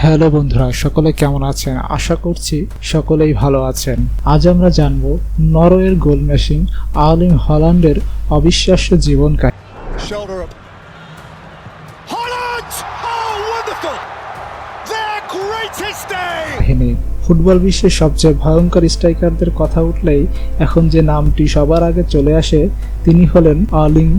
Hello বন্ধুরা, সকলে কেমন আছেন? আশা করছি সকলেই ভালো আছেন। আজ আমরা জানব নরওয়ের গোল মেশিন আর্লিং হল্যান্ডের অবিশ্বাস্য জীবন কাহিনী। Shoulder up. Holland! Oh, wonderful! Their greatest day! Football বিশ্বের সবচেয়ে ভয়ঙ্কর স্ট্রাইকারদের কথা উঠলেই এখন যে নামটি সবার আগে চলে আসে তিনি হলেন আর্লিং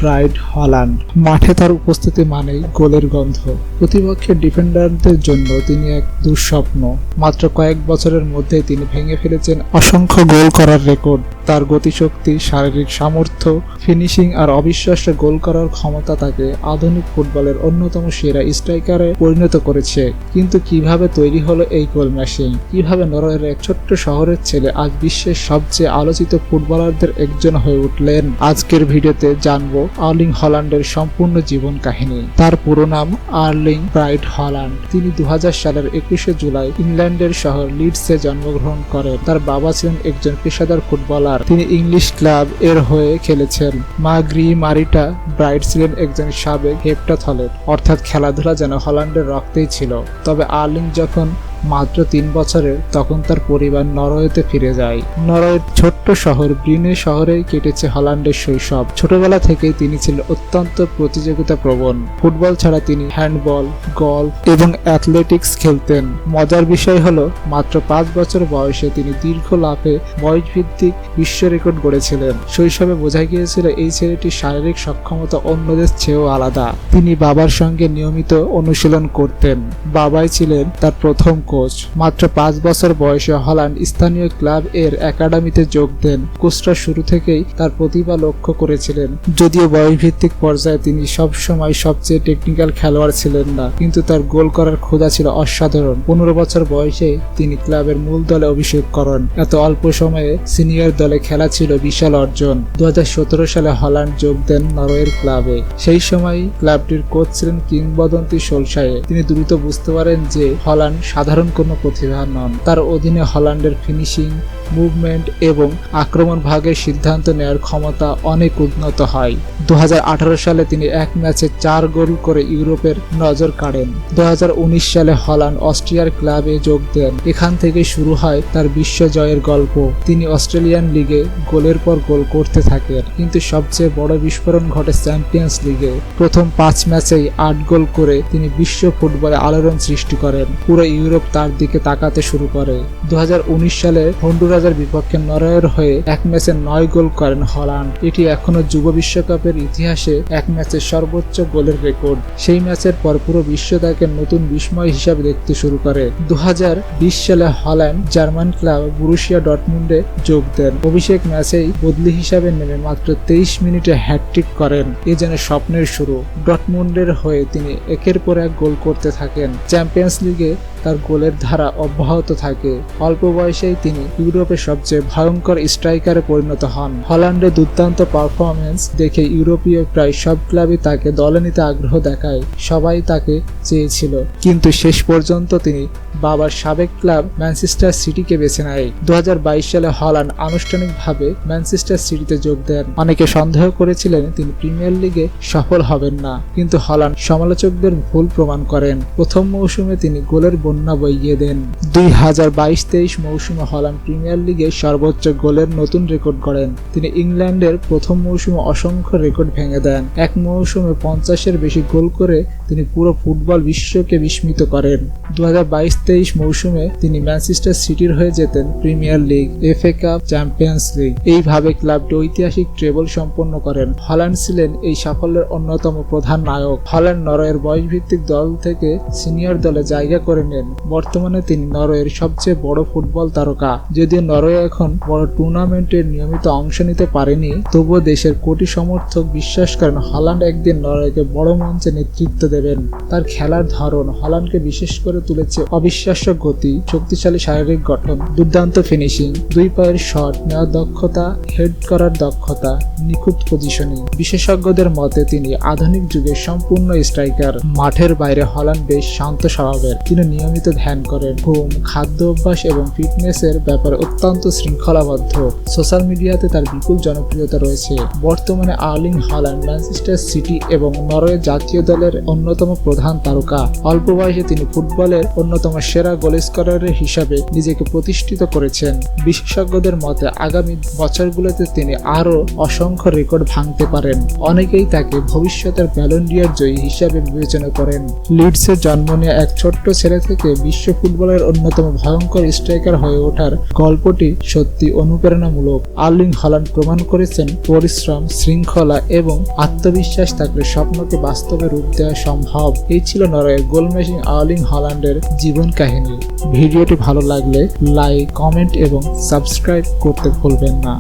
ব্রাইট হল্যান্ড। মাঠে তার উপস্থিতি মানেই গোলের গন্ধ। প্রতিপক্ষের ডিফেন্ডারদের জন্য তিনি এক দুঃস্বপ্ন। মাত্র কয়েক বছরের মধ্যে তিনি ভেঙে ফেলেছেন অসংখ্য গোল করার রেকর্ড। তার গতিশক্তি, শারীরিক সামর্থ্য, ফিনিশিং আর অবিশ্বাস্য গোল করার ক্ষমতা তাকে আধুনিক ফুটবলের অন্যতম সেরা স্ট্রাইকারে পরিণত করেছে। কিন্তু কিভাবে তৈরি হলো এই গোল মেশিন? কিভাবে নরওয়ের এক ছোট্ট শহরের ছেলে আজ বিশ্বের সবচেয়ে আলোচিত ফুটবলারদের একজন হয়ে উঠলেন? আজকের ভিডিওতে জানবো আর্লিং হল্যান্ডের সম্পূর্ণ জীবন কাহিনী। তার পুরো নাম আর্লিং ব্রাইট হল্যান্ড। তিনি 2000 সালের 21শে জুলাই ইংল্যান্ডের শহর লিডসে জন্মগ্রহণ করেন। তার বাবা ছিলেন একজন পেশাদার ফুটবলার। তিনি ইংলিশ ক্লাব এর হয়ে খেলেছেন। মা মারিটা ব্রাইট ছিলেন একজন সাবেক হেপ্টাথলেট, অর্থাৎ খেলাধুলা যেন হল্যান্ডের রক্তেই ছিল। তবে আর্লিং যখন মাত্র 3 বছরের তখন তার পরিবার নরওয়েতে ফিরে যায়। নরওয়ের ছোট্ট শহর ব্রিনে শহরেই কেটেছে হল্যান্ডের শৈশব। ছোটবেলা থেকেই তিনি ছিলেন অত্যন্ত প্রতিযোগিতা প্রবণ। ফুটবল ছাড়া তিনি হ্যান্ডবল, গলফ এবং অ্যাথলেটিক্স খেলতেন। মজার বিষয় হলো মাত্র 5 বছর বয়সে তিনি দীর্ঘ লাফে বয়সভিত্তিক বিশ্ব রেকর্ড গড়েছিলেন। শৈশবে বোঝা গিয়েছিল এই ছেলেটির শারীরিক সক্ষমতা অন্যদের চেয়েও আলাদা। তিনি বাবার সঙ্গে নিয়মিত অনুশীলন করতেন। বাবাই ছিলেন তার প্রথম কোচ। মাত্র 5 বছর বয়সে হল্যান্ড স্থানীয় ক্লাব এর একাডেমিতে যোগ দেন। কোচরা শুরু থেকেই তার প্রতিভা লক্ষ্য করেছিলেন। যদিও বয়সভিত্তিক পর্যায়ে তিনি সবসময় সবচেয়ে টেকনিক্যাল খেলোয়াড় ছিলেন না, কিন্তু তার গোল করার ক্ষুধা ছিল অসাধারণ। 15 বছর বয়সে তিনি ক্লাবের মূল দলে অভিষেক করেন। এত অল্প সময়ে সিনিয়র দলে খেলা ছিল বিশাল অর্জন। 2017 সালে হল্যান্ড যোগ দেন নরওয়ের ক্লাবে। সেই সময় ক্লাবটির কোচ ছিলেন কিংবদন্তি সোলশায়ে। তিনি দ্রুত বুঝতে পারেন যে হল্যান্ড সাধারণ কোনো প্রতিভা নন। তার অধীনে হল্যান্ডের ফিনিশিং, মুভমেন্ট এবং আক্রমণ ভাগের সিদ্ধান্ত নেওয়ার ক্ষমতা অনেক উন্নত হয়। 2018 সালে তিনি এক ম্যাচে 4 গোল করে ইউরোপের নজর কাড়েন। 2019 সালে হল্যান্ড অস্ট্রিয়ার ক্লাবে যোগ দেন। এখান থেকে শুরু হয় তার বিশ্ব জয়ের গল্প। তিনি অস্ট্রেলিয়ান লিগে গোলের পর গোল করতে থাকেন, কিন্তু সবচেয়ে বড় বিস্ফোরণ ঘটে চ্যাম্পিয়ন্স লিগে। প্রথম 5 ম্যাচেই 8 গোল করে তিনি বিশ্ব ফুটবলে আলোড়ন সৃষ্টি করেন। পুরো ইউরোপ তার দিকে তাকাতে শুরু করে। 2019 সালে হন্ডুরাসের বিপক্ষে নরওয়ের হয়ে এক ম্যাচে 9 গোল করেন হল্যান্ড। এটি এখনো যুব বিশ্বকাপের ইতিহাসে এক ম্যাচে সর্বোচ্চ গোলের রেকর্ড। সেই ম্যাচের পর পুরো বিশ্ব তাকে নতুন বিস্ময় হিসাবে দেখতে শুরু করে। 2020 সালে হল্যান্ড জার্মান ক্লাব বরুসিয়া ডর্টমুন্ডে যোগ দেন। অভিষেক ম্যাচেই বদলি হিসাবে নেমে মাত্র 23 মিনিটে হ্যাটট্রিক করেন। এ যেন স্বপ্নের শুরু। ডর্টমুন্ডের হয়ে তিনি একের পর এক গোল করতে থাকেন। চ্যাম্পিয়ন্স লিগে তার গোলের ধারা অব্যাহত থাকে। অল্প বয়সেই তিনি ইউরোপের সবচেয়ে ভয়ঙ্কর স্ট্রাইকারে পরিণত হন। হল্যান্ডের দুর্দান্ত পারফরম্যান্স দেখে ইউরোপীয় প্রায় সব ক্লাবই তাকে দলে নিতে আগ্রহ দেখায়। সবাই তাকে চেয়েছিল, কিন্তু শেষ পর্যন্ত তিনি বাবার সাবেক ক্লাব ম্যানচেস্টার সিটিকে বেছে নেয়। 2022 সালে হল্যান্ড আনুষ্ঠানিকভাবে ম্যানচেস্টার সিটিতে যোগ দেন। অনেকে সন্দেহ করেছিলেন তিনি প্রিমিয়ার লিগে সফল হবেন না, কিন্তু হল্যান্ড সমালোচকদের ভুল প্রমাণ করেন। প্রথম মৌসুমে তিনি গোলের বন্যা বইয়ে দেন। 2022-23 মৌসুমে হল্যান্ড প্রিমিয়ার লিগে সর্বোচ্চ গোলের নতুন রেকর্ড গড়েন। তিনি ইংল্যান্ডের প্রথম মৌসুমে অসংখ্য রেকর্ড ভেঙে দেন। এক মৌসুমে 50-এর বেশি গোল করে তিনি পুরো ফুটবল বিশ্বকে বিস্মিত করেন। 2022-23 মৌসুমে তিনি ম্যানচেস্টার সিটির হয়ে যেতেন premier league, FA cup, champions league. এইভাবে ক্লাবটি ঐতিহাসিক ট্রেবল সম্পন্ন করেন। হল্যান্ড ছিলেন এই সাফল্যের অন্যতম প্রধান নায়ক। হল্যান্ড নরওয়ের বয়সভিত্তিক দল থেকে সিনিয়র দলে জায়গা করে নেন। বর্তমানে তিনি নরওয়ের সবচেয়ে বড় ফুটবল তারকা। যদিও নরওয়ে এখন বড় টুর্নামেন্টের নিয়মিত অংশ নিতে পারেনি, তবুও দেশের কোটি সমর্থক বিশ্বাস করেন হল্যান্ড একদিন নরওয়েকে বড় মঞ্চে নেতৃত্ব দেবেন। তার খেলার ধরন হল্যান্ডকে বিশেষ করে তুলেছে অবিশ্বাস্য গতি, শক্তিশালী শারীরিক গঠন, দুর্দান্ত ফিনিশিং, 2 পায়ের শট নেওয়ার দক্ষতা, হেড করার দক্ষতা, নিখুঁত পজিশনিং। বিশেষজ্ঞদের মতে তিনি আধুনিক যুগের সম্পূর্ণ স্ট্রাইকার। মাঠের বাইরে হল্যান্ড বেশ শান্ত স্বভাবের। তিনি নিয়মিত ধ্যান করেন। ঘুম, খাদ্য অভ্যাস এবং ফিটনেসের ব্যাপারে অত্যন্ত শৃঙ্খলাবদ্ধ। সোশ্যাল মিডিয়াতে তার বিপুল জনপ্রিয়তা রয়েছে। বর্তমানে আর্লিং হল্যান্ড ম্যানচেস্টার সিটি এবং নরওয়ে জাতীয় দলের অন্যতম প্রধান তারকা। অল্প বয়সে তিনি ফুটবলের অন্যতম সেরা গোল স্কোরার হিসাবে নিজেকে প্রতিষ্ঠিত করেছেন। বিশেষজ্ঞদের মতে আগামী বছরগুলোতে তিনি আরও অসংখ্য রেকর্ড ভাঙতে পারেন। অনেকেই তাকে ভবিষ্যতের ব্যালন ডি'অর জয়ী হিসাবে বিবেচনা করেন। লিডসে জন্ম নেওয়া এক ছোট্ট ছেলে থেকে বিশ্ব ফুটবলের অন্যতম ভয়ঙ্কর স্ট্রাইকার হয়ে ওঠার গল্পটি সত্যি অনুপ্রেরণামূলক। আর্লিং হল্যান্ড প্রমাণ করেছেন পরিশ্রম, শৃঙ্খলা এবং আত্মবিশ্বাস থাকলে স্বপ্নকে বাস্তবে রূপ দেওয়া সম্ভব। এই ছিল নরওয়ের গোল মেশিন আর্লিং হল্যান্ডের জীবন কাহিনী। ভিডিওটি ভালো লাগলে লাইক, কমেন্ট এবং সাবস্ক্রাইব করতে ভুলবেন না।